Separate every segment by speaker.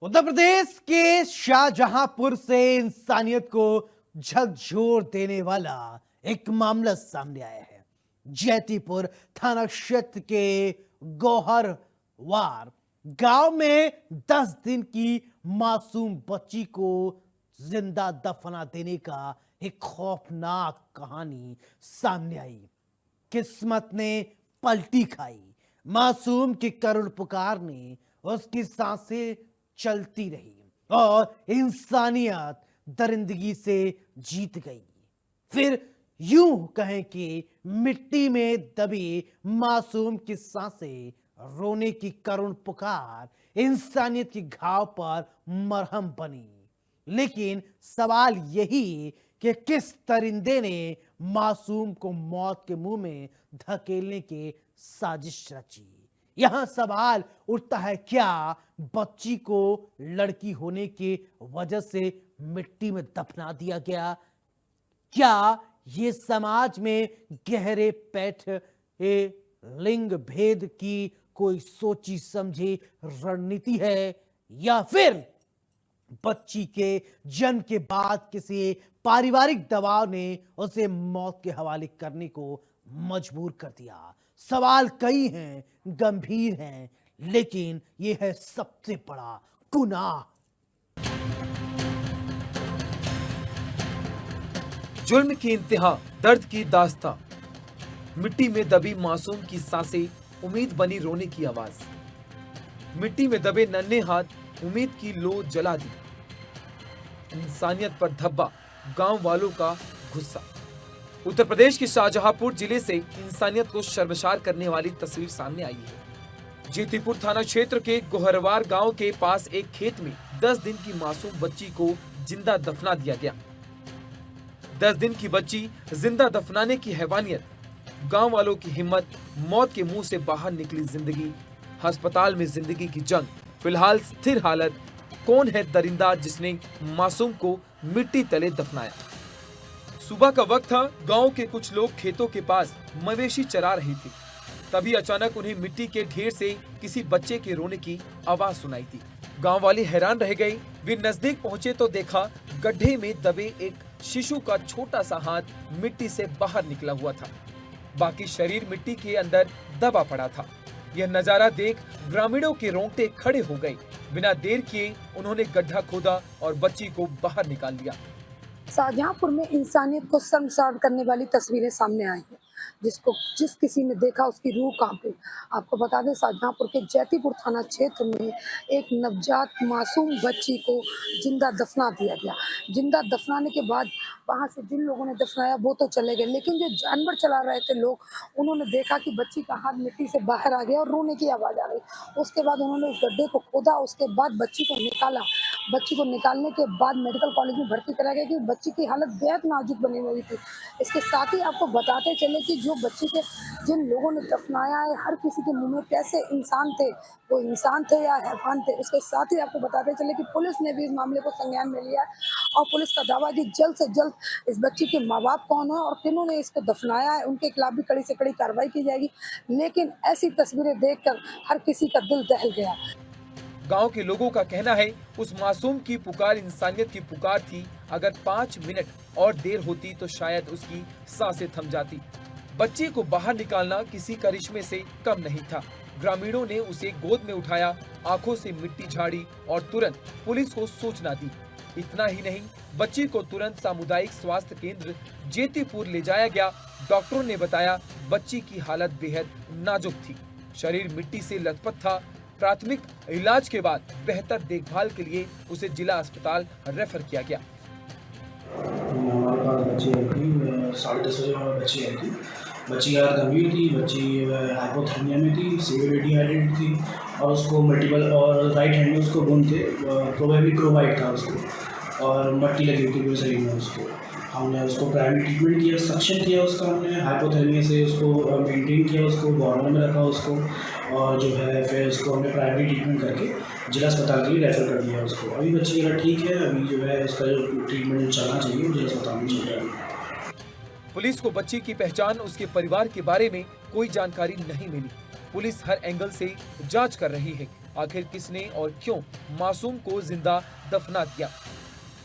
Speaker 1: उत्तर प्रदेश के शाहजहांपुर से इंसानियत को झकझोर देने वाला एक मामला सामने आया है। जैतीपुर थाना क्षेत्र के गौहरवार गांव में 10 दिन की मासूम बच्ची को जिंदा दफना देने का एक खौफनाक कहानी सामने आई। किस्मत ने पलटी खाई। मासूम की करुण पुकार ने उसकी सांसें चलती रही और इंसानियत दरिंदगी से जीत गई। फिर यूं कहें कि मिट्टी में दबी मासूम की सांसें, रोने की करुण पुकार इंसानियत के घाव पर मरहम बनी। लेकिन सवाल यही कि किस दरिंदे ने मासूम को मौत के मुंह में धकेलने की साजिश रची। यहां सवाल उठता है, क्या बच्ची को लड़की होने की वजह से मिट्टी में दफना दिया गया? क्या ये समाज में गहरे पैठे लिंग भेद की कोई सोची समझी रणनीति है, या फिर बच्ची के जन्म के बाद किसी पारिवारिक दबाव ने उसे मौत के हवाले करने को मजबूर कर दिया? सवाल कई हैं, गंभीर हैं, लेकिन यह है सबसे बड़ा गुनाह।
Speaker 2: जुल्म की इंतहा, दर्द की दास्तां, मिट्टी में दबी मासूम की सांसें, उम्मीद बनी रोने की आवाज। मिट्टी में दबे नन्हे हाथ उम्मीद की लो जला दी। इंसानियत पर धब्बा, गांव वालों का गुस्सा। उत्तर प्रदेश के शाहजहांपुर जिले से इंसानियत को शर्मसार करने वाली तस्वीर सामने आई है। जैतीपुर थाना क्षेत्र के गोहरवार गांव के पास एक खेत में 10 दिन की मासूम बच्ची को जिंदा दफना दिया गया। 10 दिन की बच्ची जिंदा दफनाने की हैवानियत, गांव वालों की हिम्मत, मौत के मुंह से बाहर निकली जिंदगी, अस्पताल में जिंदगी की जंग, फिलहाल स्थिर हालत। कौन है दरिंदा जिसने मासूम को मिट्टी तले दफनाया? सुबह का वक्त था। गांव के कुछ लोग खेतों के पास मवेशी चरा रही थी। तभी अचानक उन्हें मिट्टी के ढेर से किसी बच्चे के रोने की आवाज सुनाई दी। गांव वाले हैरान रह गए। वे नजदीक पहुंचे तो देखा गड्ढे में दबे एक शिशु का छोटा सा हाथ मिट्टी से बाहर निकला हुआ था। बाकी शरीर मिट्टी के अंदर दबा पड़ा था। यह नजारा देख ग्रामीणों के रोंगटे खड़े हो गए। बिना देर किए उन्होंने गड्ढा खोदा और बच्ची को बाहर निकाल लिया।
Speaker 3: शाहजहांपुर में इंसानियत को शर्मसार करने वाली तस्वीरें सामने आई हैं, जिस किसी ने देखा उसकी रूह कांपे। आपको बता दें, शाहजहांपुर के जैतीपुर थाना क्षेत्र में एक नवजात मासूम बच्ची को जिंदा दफना दिया गया। जिंदा दफनाने के बाद वहां से जिन लोगों ने दफनाया वो तो चले गए, लेकिन जो जानवर चला रहे थे लोग, उन्होंने देखा कि बच्ची का हाथ मिट्टी से बाहर आ गया और रोने की आवाज़ आ रही। उसके बाद उन्होंने उस गड्ढे को खोदा। उसके बाद बच्ची को निकाला। बच्ची को निकालने के बाद मेडिकल कॉलेज में भर्ती कराया गया कि बच्ची की हालत बेहद नाजुक बनी हुई थी। इसके साथ ही आपको बताते चले कि जो बच्ची के जिन लोगों ने दफनाया है, हर किसी के मुंह में कैसे इंसान थे, वो इंसान थे या हैवान थे। इसके साथ ही आपको बताते चले कि पुलिस ने भी इस मामले को संज्ञान में लिया है और पुलिस का दावा है कि जल्द से जल्द इस बच्ची के माँ बाप कौन है और किन्होंने इसको दफनाया है, उनके खिलाफ भी कड़ी से कड़ी कार्रवाई की जाएगी। लेकिन ऐसी तस्वीरें देखकर हर किसी का दिल दहल गया।
Speaker 2: गांव के लोगों का कहना है, उस मासूम की पुकार इंसानियत की पुकार थी। अगर 5 मिनट और देर होती तो शायद उसकी सांसें थम जाती। बच्ची को बाहर निकालना किसी करिश्मे से कम नहीं था। ग्रामीणों ने उसे गोद में उठाया, आंखों से मिट्टी झाड़ी और तुरंत पुलिस को सूचना दी। इतना ही नहीं, बच्ची को तुरंत सामुदायिक स्वास्थ्य केंद्र जैतीपुर ले जाया गया। डॉक्टरों ने बताया बच्ची की हालत बेहद नाजुक थी। शरीर मिट्टी से लथपथ था। प्राथमिक इलाज के बाद बेहतर देखभाल के लिए उसे जिला अस्पताल रेफर किया गया।
Speaker 4: हमारे पास बच्ची आई थी 10:30 बजे बच्ची आई थी। बच्ची यार गंभीर थी। बच्ची हाइपोथर्मिया में थी, सीवियर डिहाइड्रेटेड थी और उसको मल्टीपल और राइट हैंड में उसको वुंड थे, प्रोबेबली क्रोबाइट था उसको और मट्टी लगी हुई थी पूरे शरीर में। उसको हमने उसको प्राइमरी ट्रीटमेंट किया, सक्शन किया उसका, हमने हाइपोथर्मिया से उसको मेंटेन किया, उसको गॉर्नर में रखा उसको, और जो है फिर उसको हमने प्राइमरी ट्रीटमेंट करके जिला अस्पताल के लिए रेफर कर दिया उसको। अभी बच्ची जरा ठीक है। अभी जो है उसका जो ट्रीटमेंट चलना चाहिए वो जिला अस्पताल में चल रहा है।
Speaker 2: पुलिस को बच्ची की पहचान, उसके परिवार के बारे में कोई जानकारी नहीं मिली। पुलिस हर एंगल से जांच कर रही है। आखिर किसने और क्यों मासूम को जिंदा दफना दिया।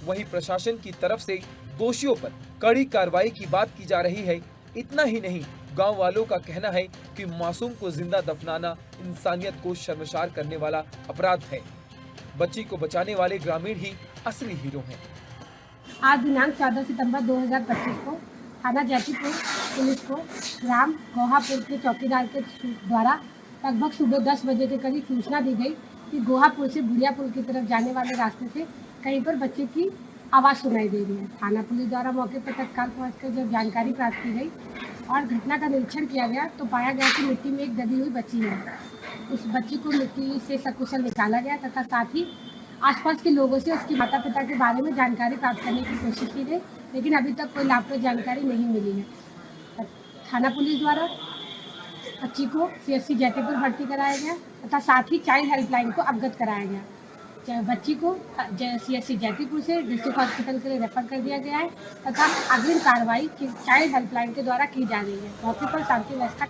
Speaker 2: वहीं प्रशासन की तरफ से दोषियों पर कड़ी कार्रवाई की बात की जा रही है। इतना ही नहीं, गांव वालों का कहना है कि मासूम को जिंदा दफनाना इंसानियत को शर्मसार करने वाला अपराध है। बच्ची को बचाने वाले ग्रामीण ही असली हीरो हैं।
Speaker 5: आज दिनांक 14 सितंबर 2025 को थाना जैतीपुर पुलिस को ग्राम गोहापुर के चौकीदार के द्वारा लगभग सुबह 10 बजे के करीब सूचना दी गई कि गोहापुर से बुढ़ियापुर की तरफ जाने वाले रास्ते से कहीं पर बच्चे की आवाज़ सुनाई दे रही है। थाना पुलिस द्वारा मौके पर तत्काल पहुंचकर जब जानकारी प्राप्त की गई और घटना का निरीक्षण किया गया तो पाया गया कि मिट्टी में एक दबी हुई बच्ची है। उस बच्ची को मिट्टी से सकुशल निकाला गया तथा साथ ही आसपास के लोगों से उसके माता पिता के बारे में जानकारी प्राप्त करने की कोशिश की गई, लेकिन अभी तक कोई लाभप्रद जानकारी नहीं मिली है। थाना पुलिस द्वारा बच्ची को CHC जैतीपुर भर्ती कराया गया तथा साथ ही चाइल्ड हेल्पलाइन को अवगत कराया गया। बच्ची को CHC जैतीपुर से डिस्ट्रिक्ट हॉस्पिटल के लिए रेफर कर दिया गया है तथा अग्रिम कार्रवाई चाइल्ड हेल्पलाइन के द्वारा की जा रही है। मौके पर शांति व्यवस्था।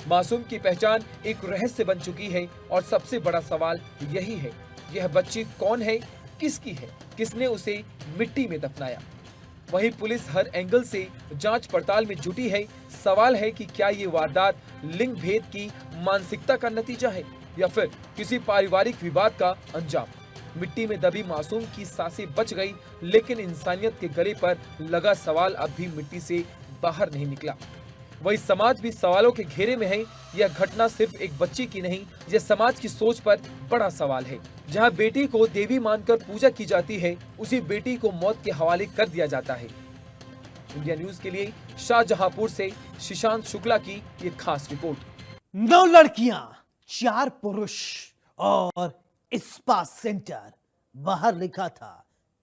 Speaker 2: मासूम की पहचान एक रहस्य बन चुकी है और सबसे बड़ा सवाल यही है, यह बच्ची कौन है, किसकी है, किसने उसे मिट्टी में दफनाया। वहीं पुलिस हर एंगल से जांच पड़ताल में जुटी है। सवाल है कि क्या ये वारदात लिंग भेद की मानसिकता का नतीजा है या फिर किसी पारिवारिक विवाद का अंजाम। मिट्टी में दबी मासूम की सांसें बच गई, लेकिन इंसानियत के गले पर लगा सवाल अब भी मिट्टी से बाहर नहीं निकला। वही समाज भी सवालों के घेरे में है। यह घटना सिर्फ एक बच्ची की नहीं, यह समाज की सोच पर बड़ा सवाल है। जहां बेटी को देवी मानकर पूजा की जाती है, उसी बेटी को मौत के हवाले कर दिया जाता है। इंडिया न्यूज के लिए शाहजहांपुर से शशांक शुक्ला की ये खास रिपोर्ट।
Speaker 1: 9 लड़कियां, 4 पुरुष और स्पा सेंटर। बाहर लिखा था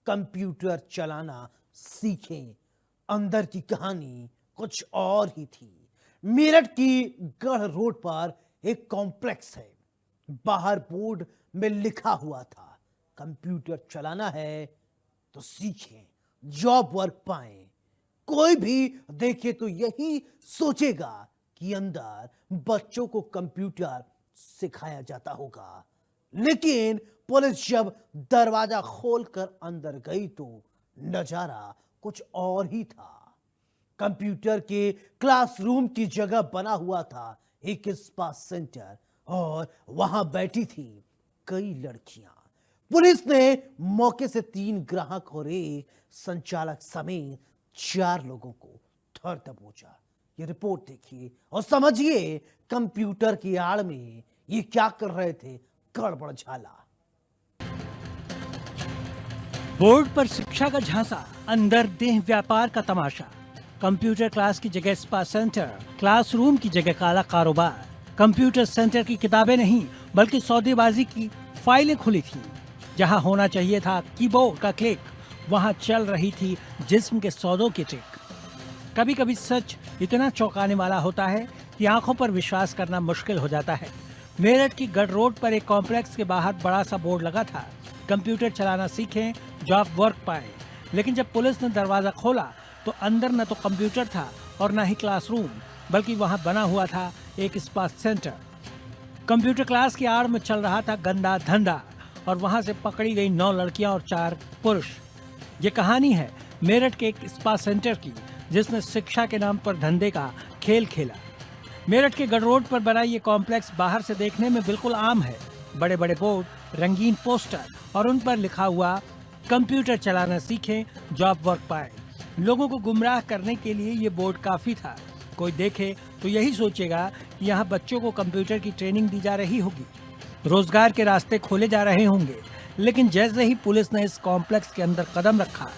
Speaker 1: कंप्यूटर चलाना सीखें। अंदर की कहानी कुछ और ही थी। मेरठ की गढ़ रोड पर एक कॉम्प्लेक्स है। बाहर बोर्ड में लिखा हुआ था कंप्यूटर चलाना है तो सीखें, जॉब वर्क पाएं। कोई भी देखे तो यही सोचेगा कि अंदर बच्चों को कंप्यूटर सिखाया जाता होगा, लेकिन पुलिस जब दरवाजा खोलकर अंदर गई तो नजारा कुछ और ही था। कंप्यूटर के क्लासरूम की जगह बना हुआ था एक स्पा सेंटर और वहां बैठी थी कई लड़कियां। पुलिस ने मौके से 3 ग्राहक और एक संचालक समेत 4 लोगों को धर दबोचा। ये रिपोर्ट देखिए और समझिए कंप्यूटर की आड़ में ये क्या कर रहे थे गड़बड़ झाला।
Speaker 6: बोर्ड पर शिक्षा का झांसा, अंदर देह व्यापार का तमाशा। कंप्यूटर क्लास की जगह स्पा सेंटर, क्लासरूम की जगह काला कारोबार। कंप्यूटर सेंटर की किताबें नहीं बल्कि सौदेबाजी की फाइलें खुली थी। जहां होना चाहिए था कीबोर्ड का क्लिक, वहां चल रही थी जिस्म के सौदों की ट्रिक। कभी कभी सच इतना चौंकाने वाला होता है कि आंखों पर विश्वास करना मुश्किल हो जाता है। मेरठ की गढ़ रोड पर एक कॉम्प्लेक्स के बाहर बड़ा सा बोर्ड लगा था, कंप्यूटर चलाना सीखें, जॉब वर्क पाएं। लेकिन जब पुलिस ने दरवाजा खोला तो अंदर न तो कंप्यूटर था और न ही क्लासरूम, बल्कि वहां बना हुआ था एक स्पा सेंटर। कंप्यूटर क्लास की आड़ में चल रहा था गंदा धंधा और वहां से पकड़ी गई 9 लड़कियां और 4 पुरुष। ये कहानी है मेरठ के एक स्पा सेंटर की, जिसने शिक्षा के नाम पर धंधे का खेल खेला। मेरठ के गढ़ रोड पर बना ये कॉम्प्लेक्स बाहर से देखने में बिल्कुल आम है। बड़े बड़े बोर्ड, रंगीन पोस्टर और उन पर लिखा हुआ कंप्यूटर चलाना सीखें, जॉब वर्क पाएं। लोगों को गुमराह करने के लिए ये बोर्ड काफी था। कोई देखे तो यही सोचेगा कि यहाँ बच्चों को कंप्यूटर की ट्रेनिंग दी जा रही होगी, रोजगार के रास्ते खोले जा रहे होंगे। लेकिन जैसे ही पुलिस ने इस कॉम्प्लेक्स के अंदर कदम रखा,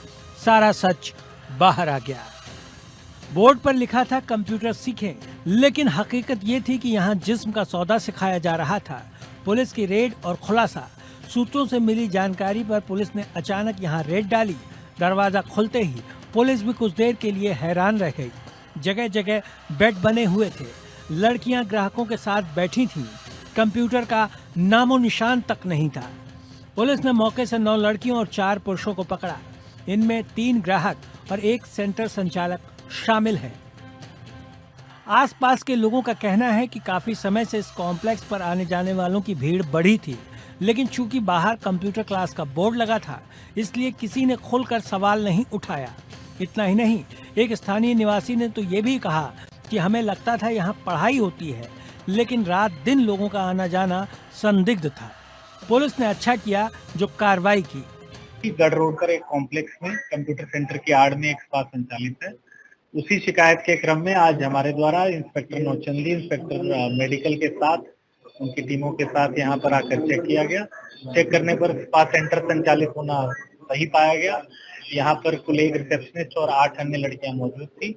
Speaker 6: सारा सच बाहर आ गया। बोर्ड पर लिखा था कंप्यूटर सीखें, लेकिन हकीकत ये थी कि यहाँ जिस्म का सौदा सिखाया जा रहा था। पुलिस की रेड और खुलासा। सूत्रों से मिली जानकारी पर पुलिस ने अचानक यहाँ रेड डाली। दरवाजा खुलते ही पुलिस भी कुछ देर के लिए हैरान रह गई। जगह जगह बेड बने हुए थे, लड़कियां ग्राहकों के साथ बैठी थीं। कंप्यूटर का नामो निशान तक नहीं था। पुलिस ने मौके से 9 लड़कियों और 4 पुरुषों को पकड़ा। इनमें 3 ग्राहक और 1 सेंटर संचालक शामिल है। आसपास के लोगों का कहना है कि काफी समय से इस कॉम्प्लेक्स पर आने जाने वालों की भीड़ बढ़ी थी, लेकिन चूंकि बाहर कंप्यूटर क्लास का बोर्ड लगा था, इसलिए किसी ने खुलकर सवाल नहीं उठाया। इतना ही नहीं, एक स्थानीय निवासी ने तो ये भी कहा कि हमें लगता था यहाँ पढ़ाई होती है, लेकिन रात दिन लोगों का आना जाना संदिग्ध था। पुलिस ने अच्छा किया जो कार्रवाई की।
Speaker 7: गढ़ रोड पर एक कॉम्प्लेक्स में कंप्यूटर सेंटर की आड़ में एक स्पा संचालित है। उसी शिकायत के क्रम में आज हमारे द्वारा इंस्पेक्टर नौचंदी, इंस्पेक्टर मेडिकल के साथ, उनकी टीमों के साथ यहाँ पर आकर चेक किया गया। चेक करने पर स्पा सेंटर संचालित होना सही पाया गया। यहाँ पर कुल 1 रिसेप्शनिस्ट और 8 अन्य लड़कियां मौजूद थी।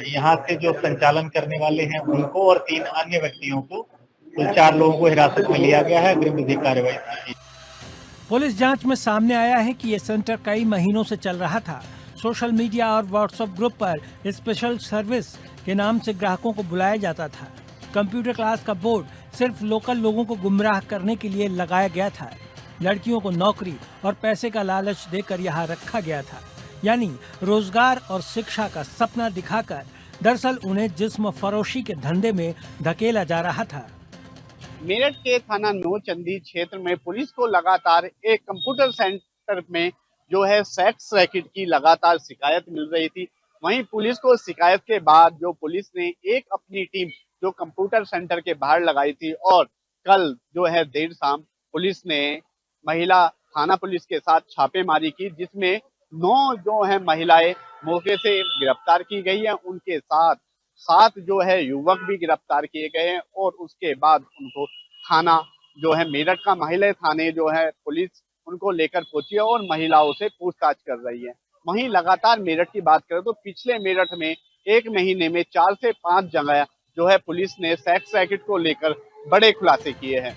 Speaker 7: यहाँ से जो संचालन करने वाले हैं उनको और 3 अन्य व्यक्तियों को, कुल 4 लोगों को हिरासत में लिया गया है। अग्रिम विधिक कार्रवाई।
Speaker 6: पुलिस जांच में सामने आया है कि ये सेंटर कई महीनों से चल रहा था। सोशल मीडिया और व्हाट्सएप ग्रुप पर स्पेशल सर्विस के नाम से ग्राहकों को बुलाया जाता था। कंप्यूटर क्लास का बोर्ड सिर्फ लोकल लोगों को गुमराह करने के लिए लगाया गया था। लड़कियों को नौकरी और पैसे का लालच देकर यहाँ रखा गया था, यानी रोजगार और शिक्षा का सपना दिखाकर दरअसल उन्हें जिस्म फरोशी के धंधे में धकेला जा रहा था।
Speaker 8: मेरठ के थाना नौचंदी क्षेत्र में पुलिस को लगातार एक कंप्यूटर सेंटर में जो है सेक्स रैकेट की लगातार शिकायत मिल रही थी। वहीं पुलिस को शिकायत के बाद जो पुलिस ने एक अपनी टीम जो कंप्यूटर सेंटर के बाहर लगाई थी और कल जो है देर शाम पुलिस ने महिला थाना पुलिस के साथ छापेमारी की, जिसमें 9 जो है महिलाएं मौके से गिरफ्तार की गई हैं। उनके साथ 7 जो है युवक भी गिरफ्तार किए गए हैं और उसके बाद उनको थाना जो है मेरठ का महिला थाने जो है पुलिस उनको लेकर पहुंची है और महिलाओं से पूछताछ कर रही है। वहीं लगातार मेरठ की बात करें तो पिछले मेरठ में 1 महीने में 4 से 5 जगह जो है पुलिस ने सेक्स रैकेट को लेकर बड़े खुलासे किए हैं।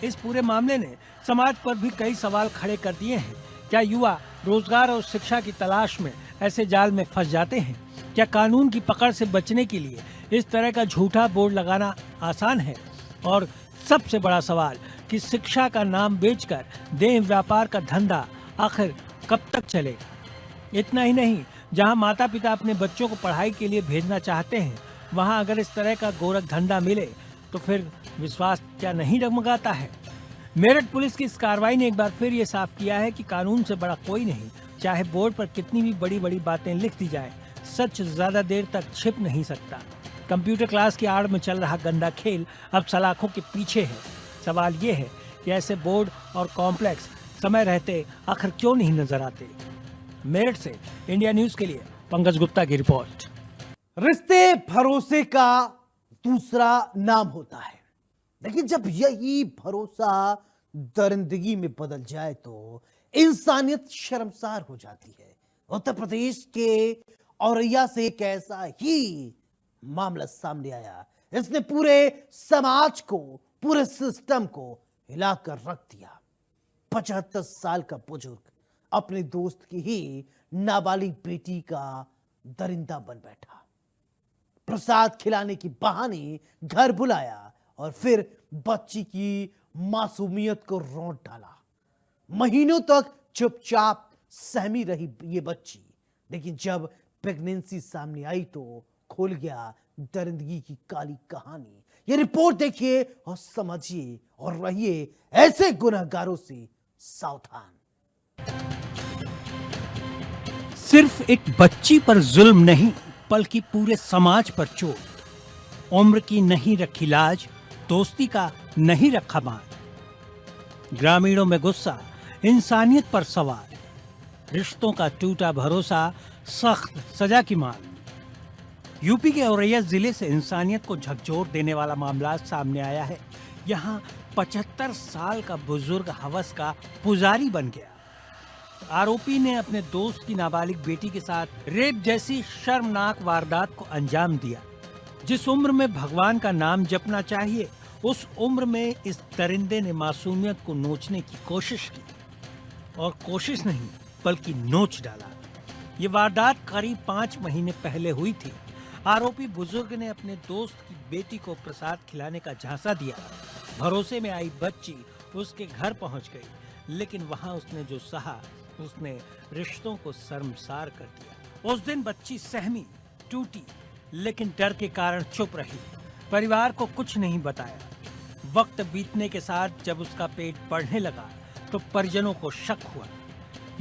Speaker 6: इस पूरे मामले ने समाज पर भी कई सवाल खड़े कर दिए हैं। क्या युवा रोजगार और शिक्षा की तलाश में ऐसे जाल में फंस जाते हैं? क्या कानून की पकड़ से बचने के लिए इस तरह का झूठा बोर्ड लगाना आसान है? और सबसे बड़ा सवाल कि शिक्षा का नाम बेचकर देह व्यापार का धंधा आखिर कब तक चलेगा? इतना ही नहीं, जहां माता पिता अपने बच्चों को पढ़ाई के लिए भेजना चाहते हैं, वहां अगर इस तरह का गोरख धंधा मिले तो फिर विश्वास क्या नहीं डगमगाता है? मेरठ पुलिस की इस कार्रवाई ने एक बार फिर ये साफ किया है कि कानून से बड़ा कोई नहीं। चाहे बोर्ड पर कितनी भी बड़ी बड़ी बातें लिख दी जाए, सच ज्यादा देर तक छिप नहीं सकता। कंप्यूटर क्लास की आड़ में चल रहा गंदा खेल अब सलाखों के पीछे है। सवाल ये है कि ऐसे बोर्ड और कॉम्प्लेक्स समय रहते आखिर क्यों नहीं नजर आते? मेरठ से इंडिया न्यूज के लिए पंकज गुप्ता की रिपोर्ट।
Speaker 1: रिश्ते भरोसे का दूसरा नाम होता है, लेकिन जब यही भरोसा दरिंदगी में बदल जाए तो इंसानियत शर्मसार हो जाती है। उत्तर प्रदेश के औरैया से एक ऐसा ही मामला सामने आया, इसने पूरे समाज को, पूरे सिस्टम को हिलाकर रख दिया। 75 साल का बुजुर्ग अपने दोस्त की ही नाबालिग बेटी का दरिंदा बन बैठा। प्रसाद खिलाने की बहाने घर बुलाया और फिर बच्ची की मासूमियत को रौंद डाला। महीनों तक चुपचाप सहमी रही ये बच्ची, लेकिन जब प्रेगनेंसी सामने आई तो खुल गया दरिंदगी की काली कहानी। ये रिपोर्ट देखिए और समझिए और रहिए ऐसे गुनहगारों से सावधान।
Speaker 6: सिर्फ एक बच्ची पर जुल्म नहीं, बल्कि पूरे समाज पर चोट। उम्र की नहीं रखी लाज, दोस्ती का नहीं रखा मान। ग्रामीणों में गुस्सा, इंसानियत पर सवाल। रिश्तों का टूटा भरोसा, सख्त सजा की मांग। यूपी के औरैया जिले से इंसानियत को झकझोर देने वाला मामला सामने आया है। यहाँ 75 साल का बुजुर्ग हवस का पुजारी बन गया। आरोपी ने अपने दोस्त की नाबालिग बेटी के साथ रेप जैसी शर्मनाक वारदात को अंजाम दिया। जिस उम्र में भगवान का नाम जपना चाहिए, उस उम्र में इस दरिंदे ने मासूमियत को नोचने की कोशिश की, और कोशिश नहीं बल्कि नोच डाला। ये वारदात करीब 5 महीने पहले हुई थी। आरोपी बुजुर्ग ने अपने दोस्त की बेटी को प्रसाद खिलाने का झांसा दिया। भरोसे में आई बच्ची उसके घर पहुंच गई, लेकिन वहां उसने जो सहा, उसने रिश्तों को शर्मसार कर दिया। उस दिन बच्ची सहमी, टूटी, लेकिन डर के कारण चुप रही, परिवार को कुछ नहीं बताया। वक्त बीतने के साथ जब उसका पेट बढ़ने लगा तो परिजनों को शक हुआ।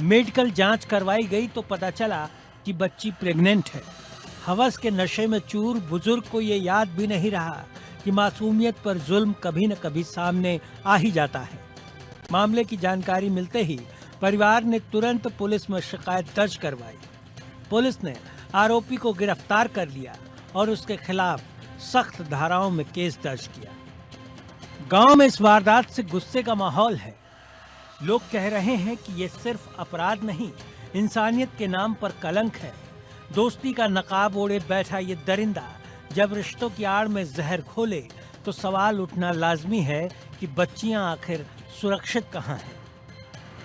Speaker 6: मेडिकल जांच करवाई गई तो पता चला कि बच्ची प्रेग्नेंट है। हवस के नशे में चूर बुजुर्ग को ये याद भी नहीं रहा कि मासूमियत पर जुल्म कभी न कभी सामने आ ही जाता है। मामले की जानकारी मिलते ही परिवार ने तुरंत पुलिस में शिकायत दर्ज करवाई। पुलिस ने आरोपी को गिरफ्तार कर लिया और उसके खिलाफ सख्त धाराओं में केस दर्ज किया। गांव में इस वारदात से गुस्से का माहौल है। लोग कह रहे हैं कि ये सिर्फ अपराध नहीं, इंसानियत के नाम पर कलंक है। दोस्ती का नकाब ओढ़े बैठा ये दरिंदा जब रिश्तों की आड़ में जहर घोले तो सवाल उठना लाजमी है कि बच्चियां आखिर सुरक्षित कहां हैं।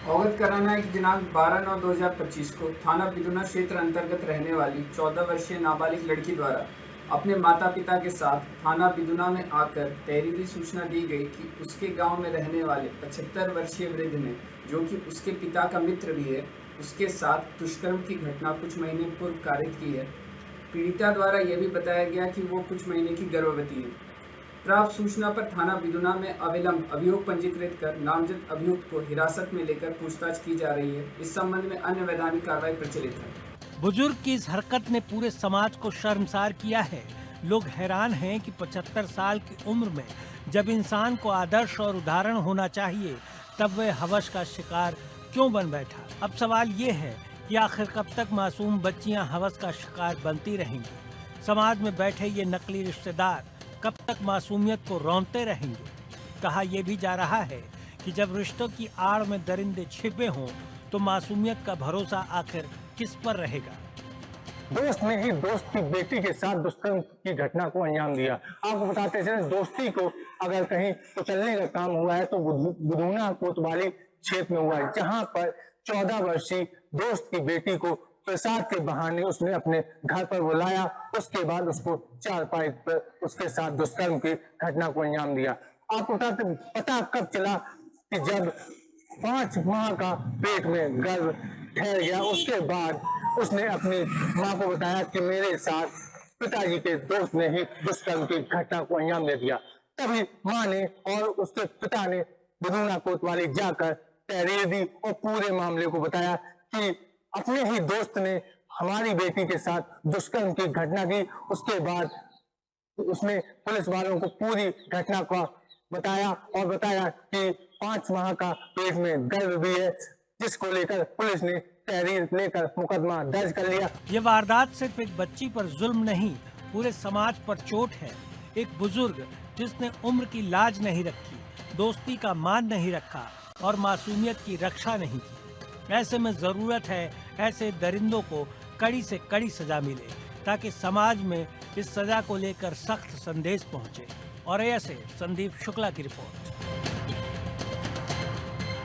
Speaker 9: अवगत कराना है कि दिनांक 12/9/2025 को थाना बिदुना क्षेत्र अंतर्गत रहने वाली 14 वर्षीय नाबालिग लड़की द्वारा अपने माता पिता के साथ थाना बिदुना में आकर तहरीरी सूचना दी गई कि उसके गांव में रहने वाले 75 वर्षीय वृद्ध ने, जो कि उसके पिता का मित्र भी है, उसके साथ दुष्कर्म की घटना कुछ महीने पूर्व कारित की है। पीड़िता द्वारा यह भी बताया गया कि वो कुछ महीने की गर्भवती है। प्राप्त सूचना पर थाना बिदुना में अविलंब अभियोग पंजीकृत कर नामजद अभियुक्त को हिरासत में लेकर पूछताछ की जा रही है। इस संबंध में अन्य वैधानिक कार्रवाई प्रचलित है।
Speaker 6: बुजुर्ग की इस हरकत ने पूरे समाज को शर्मसार किया है। लोग हैरान हैं कि 75 साल की उम्र में जब इंसान को आदर्श और उदाहरण होना चाहिए तब वह हवस का शिकार क्यों बन बैठा। अब सवाल ये है कि आखिर कब तक मासूम बच्चियां हवस का शिकार बनती रहेंगी। समाज में बैठे ये नकली रिश्तेदार कब तक मासूमियत को रौंदते रहेंगे। कहा यह भी जा रहा है कि जब रिश्तों की आड़ में दरिंदे छिपे हों तो मासूमियत का भरोसा आखिर किस पर रहेगा।
Speaker 7: दोस्त ने ही दोस्त की बेटी के साथ दुष्कर्म की घटना को अंजाम दिया। आपको बताते चले, दोस्ती को अगर कहीं कुचलने का काम हुआ है तो बुदूना कोतवाली क्षेत्र में हुआ है, जहां पर 14 वर्षीय दोस्त की बेटी को प्रसाद के बहाने उसने अपने घर पर बुलाया। उसके बाद उसको चारपाई पर उसके साथ दुष्कर्म की घटना को अंजाम दिया। आपको बताते पता कब चला कि जब 5 माह का पेट में गर्भ ठहर गया, उसके बाद उसने अपनी माँ को बताया कि मेरे साथ पिताजी के दोस्त ने ही दुष्कर्म की घटना को अंजाम दे दिया। तभी माँ ने और उसके पिता ने बुदूना कोतवाली जाकर तहरीर दी और पूरे मामले को बताया कि अपने ही दोस्त ने हमारी बेटी के साथ दुष्कर्म की घटना की। उसके बाद उसने पुलिस वालों को पूरी घटना का बताया और बताया कि 5 माह का पेट में गर्भ भी है, जिसको लेकर पुलिस ने तहरीर लेकर मुकदमा दर्ज कर लिया।
Speaker 6: ये वारदात सिर्फ एक बच्ची पर जुल्म नहीं, पूरे समाज पर चोट है। एक बुजुर्ग जिसने उम्र की लाज नहीं रखी, दोस्ती का मान नहीं रखा और मासूमियत की रक्षा नहीं की। ऐसे में जरूरत है ऐसे दरिंदों को कड़ी से कड़ी सजा मिले ताकि समाज में इस सजा को लेकर सख्त संदेश पहुंचे। और ऐसे संदीप शुक्ला की रिपोर्ट।